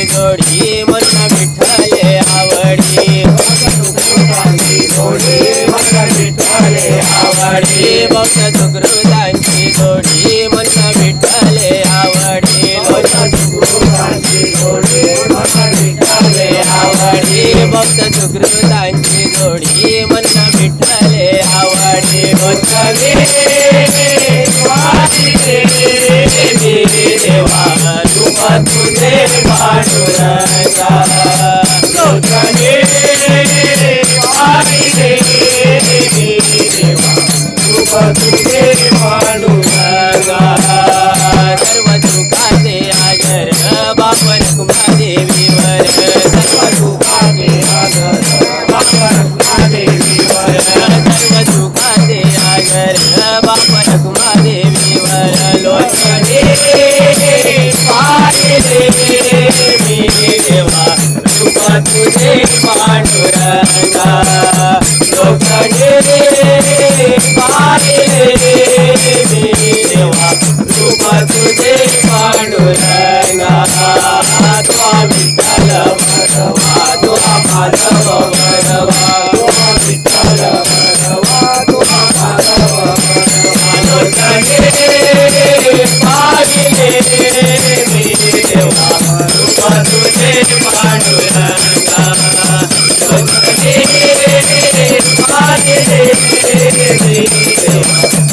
जोडी मन विठ्ठले आवडी भक्त सुकृतांची जोडी मन विठ्ठले आवडी भक्त सुकृतांची जोडी मन विठ्ठले आवडी देवा तुका तुझे पांडुरंगा सर्व सुखाचे आगर बाप रखुमादेवीवर सर्व सुखाचे आगर बाप रखुमादेवीवर सर्व सुखाचे आगर बाप रखुमादेवीवर लोचने पाहिले मी देवा तुका तुझे पांडुरंगा लोचने तुझे पांडुरंगा तुझा विठ्ठल भरवा तुझा माधव भरवा तुझा विठ्ठल भरवा तुझा माधव भरवा लोचने पाहिले मी देवा तुका तुझे पांडुरंगा लोचने पाहिले मी देवा